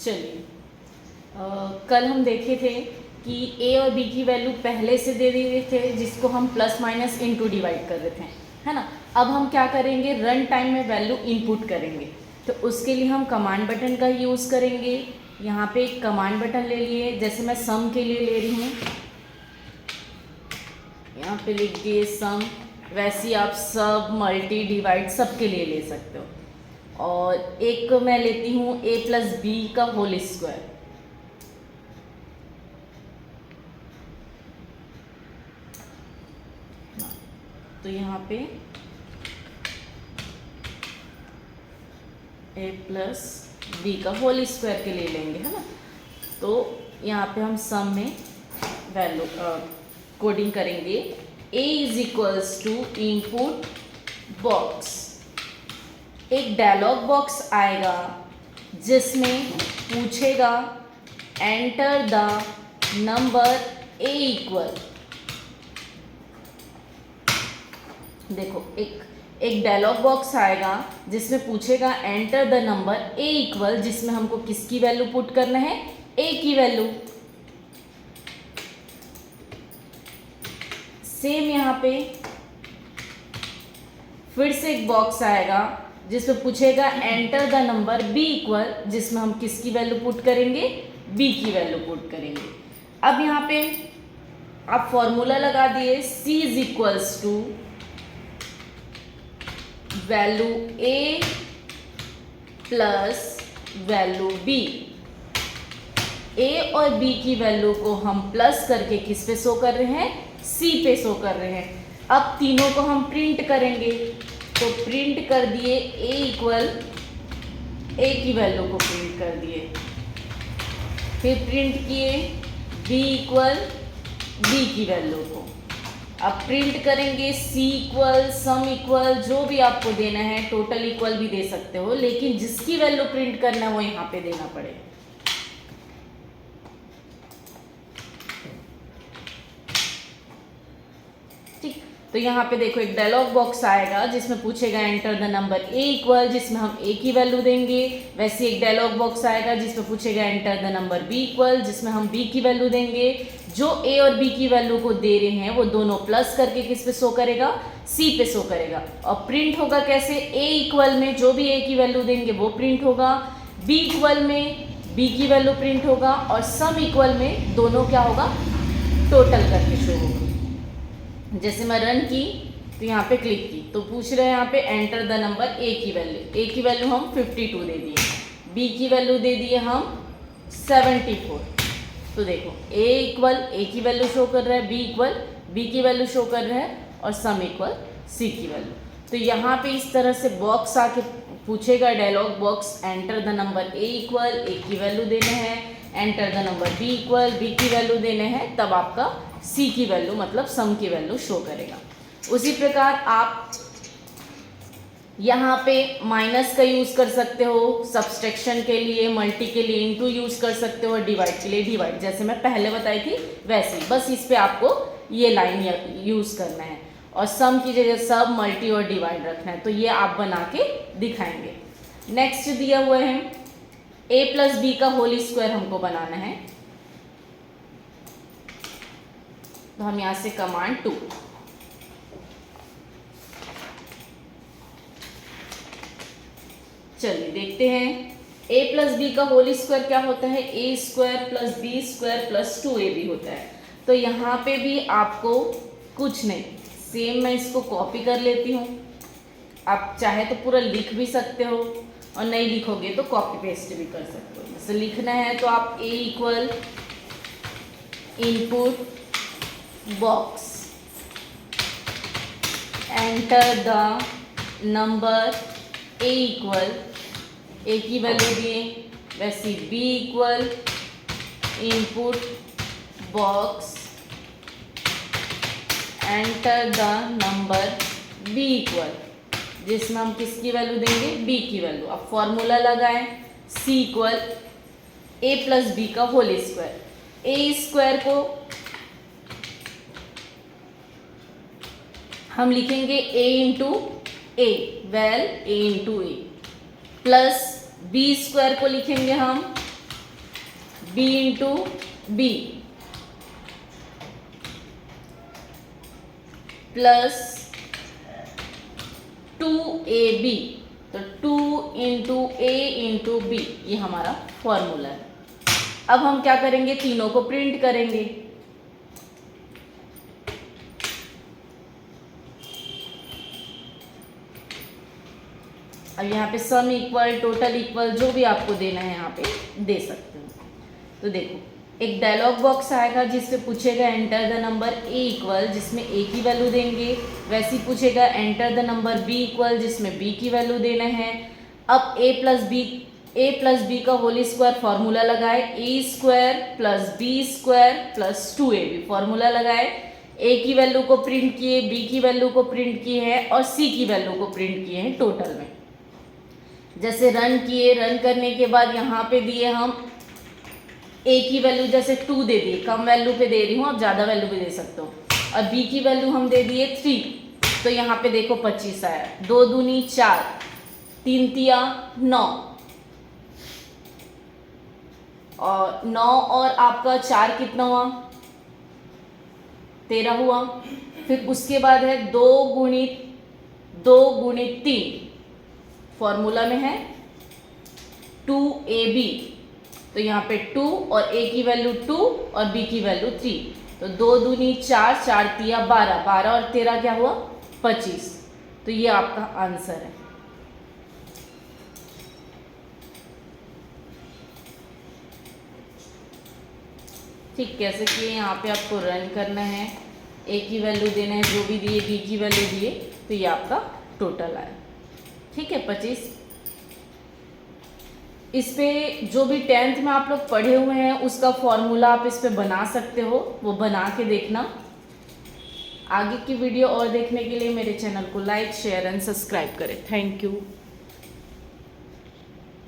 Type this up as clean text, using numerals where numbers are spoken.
चलिए, कल हम देखे थे कि ए और बी की वैल्यू पहले से दे दिए थे, जिसको हम प्लस माइनस इनटू डिवाइड कर रहे थे, है ना। अब हम क्या करेंगे, रन टाइम में वैल्यू इनपुट करेंगे। तो उसके लिए हम कमांड बटन का यूज़ करेंगे। यहाँ पे एक कमांड बटन ले लिए, जैसे मैं सम के लिए ले रही हूँ, यहाँ पे लिख दिए सम। वैसे ही आप सब, मल्टी, डिवाइड सब के लिए ले सकते हो। और एक मैं लेती हूँ a प्लस बी का होल स्क्वायर। तो यहाँ पे a प्लस बी का होल स्क्वायर के लिए लेंगे, है ना। तो यहाँ पे हम सम में वैल्यू कोडिंग करेंगे। a is equals to input box. एक डायलॉग बॉक्स आएगा जिसमें पूछेगा enter the number a equal. देखो, एक डायलॉग बॉक्स आएगा जिसमें पूछेगा enter the number a equal, जिसमें हमको किसकी वैल्यू पुट करना है, a की वैल्यू। सेम यहाँ पे फिर से एक बॉक्स आएगा जिसमें पूछेगा enter the number b equal, जिसमें हम किसकी वैल्यू पुट करेंगे, b की वैल्यू पुट करेंगे। अब यहाँ पे आप फॉर्मूला लगा दिए, c is equals to value a plus value b। a और b की वैल्यू को हम प्लस करके किस पे शो कर रहे हैं, c पे शो कर रहे हैं। अब तीनों को हम प्रिंट करेंगे, तो प्रिंट कर दिए a इक्वल, a की वैल्यू को प्रिंट कर दिए, फिर प्रिंट किए b इक्वल, b की वैल्यू को। अब प्रिंट करेंगे c इक्वल, सम इक्वल, जो भी आपको देना है, टोटल इक्वल भी दे सकते हो, लेकिन जिसकी वैल्यू प्रिंट करना है वो यहाँ पे देना पड़ेगा। ठीक, तो यहाँ पे देखो एक डायलॉग बॉक्स आएगा जिसमें पूछेगा enter the number a equal, जिसमें हम a की वैल्यू देंगे। वैसे एक डायलॉग बॉक्स आएगा जिसमें पूछेगा enter the number b equal, जिसमें हम b की वैल्यू देंगे। जो a और b की वैल्यू को दे रहे हैं वो दोनों प्लस करके किस पे शो करेगा, c पे शो करेगा। और प्रिंट होगा कैसे, a इक्वल में जो भी a की वैल्यू देंगे वो प्रिंट होगा, b इक्वल में b की वैल्यू प्रिंट होगा, और सम इक्वल में दोनों क्या होगा, टोटल करके शो होगा। जैसे मैं रन की तो यहाँ पे क्लिक की तो पूछ रहे हैं यहाँ पे एंटर द नंबर a की वैल्यू। a की वैल्यू हम 52 दे दिए, b की वैल्यू दे दिए हम 74। तो देखो a इक्वल a की वैल्यू शो कर रहा है, b इक्वल b की वैल्यू शो कर रहा है, और सम इक्वल c की वैल्यू। तो यहाँ पे इस तरह से बॉक्स आके पूछेगा, dialog box, enter the number a equal, a की वैल्यू देना है, enter the number b equal, b की वैल्यू देने हैं, तब आपका c की वैल्यू मतलब सम की वैल्यू शो करेगा। उसी प्रकार आप यहाँ पे माइनस का यूज़ कर सकते हो, सब्सट्रैक्शन के लिए, मल्टी के लिए इनटू यूज़ कर सकते हो, और डिवाइड के लिए डिवाइड, जैसे मैं पहले बताई थी वैसे ही। बस इस पे आपको ये लाइन यूज़ करना है, और सम की जगह सब, मल्टी और डिवाइड रखना है। तो ये आप बना के दिखाएंगे। नेक्स्ट दिया हुआ है a प्लस बी का होल स्क्वायर हमको बनाना है। तो हम यहाँ से कमांड 2, चलिए देखते हैं a प्लस बी का होल स्क्वायर क्या होता है, a square plus B square plus 2ab होता है। तो यहाँ पे भी आपको कुछ नहीं, सेम मैं इसको कॉपी कर लेती हूँ। आप चाहे तो पूरा लिख भी सकते हो, और नहीं लिखोगे तो कॉपी पेस्ट भी कर सकते हो। जैसे लिखना है तो आप a equal input box, enter the number a equal, a की वैल्यू दिए, वैसे b equal input box, enter the number b equal, जिसमें हम किसकी वैल्यू देंगे, b की वैल्यू। अब फॉर्मूला लगाएं, c equal a plus B का होल स्क्वायर। a स्क्वायर को हम लिखेंगे a into A, well a into A, plus B square को लिखेंगे हम b into B plus 2ab, तो 2 इंटू ए इंटू बी, ये हमारा फॉर्मूला है। अब हम क्या करेंगे, तीनों को प्रिंट करेंगे। अब यहाँ पे सम इक्वल, टोटल इक्वल, जो भी आपको देना है यहाँ पे दे सकते हो। तो देखो, एक डायलॉग बॉक्स आएगा जिससे पूछेगा enter the number A equal, जिसमें ए की वैल्यू देंगे। वैसे ही पूछेगा enter the number B equal, जिसमें बी की वैल्यू देना है। अब ए प्लस बी का होल स्क्वायर फॉर्मूला लगाए, A square plus B square plus 2ab formula लगाए। ए की वैल्यू को प्रिंट किए, बी की वैल्यू को प्रिंट किए हैं और सी की वैल्यू को प्रिंट किए हैं टोटल में। जैसे रन किए, रन करने के बाद यहाँ पे दिए हम ए की वैल्यू जैसे 2 दे दिए, कम वैल्यू पे दे रही हूँ, आप ज़्यादा वैल्यू पे दे सकते हो। और बी की वैल्यू हम दे दिए 3, तो यहाँ पे देखो 25 आया। 2 दूनी 4, 3 तिया 9, और 9 और आपका 4 कितना हुआ, 13 हुआ। फिर उसके बाद है 2 गुणित 3, फॉर्मूला में है 2ab, तो यहाँ पे 2 और a की वैल्यू 2 और b की वैल्यू 3, तो 2 दूनी 4, 4 तिया 12, 12 और 13 क्या हुआ 25, तो ये आपका आंसर है। ठीक, कैसे किए, यहाँ पे आपको रन करना है, a की वैल्यू देना है जो भी दिए, b की वैल्यू दिए, तो ये आपका टोटल आया। ठीक है 25। इस पे जो भी 10th में आप लोग पढ़े हुए हैं उसका फॉर्मूला आप इस पे बना सकते हो, वो बना के देखना। आगे की वीडियो और देखने के लिए मेरे चैनल को लाइक, शेयर एंड सब्सक्राइब करें। Thank you.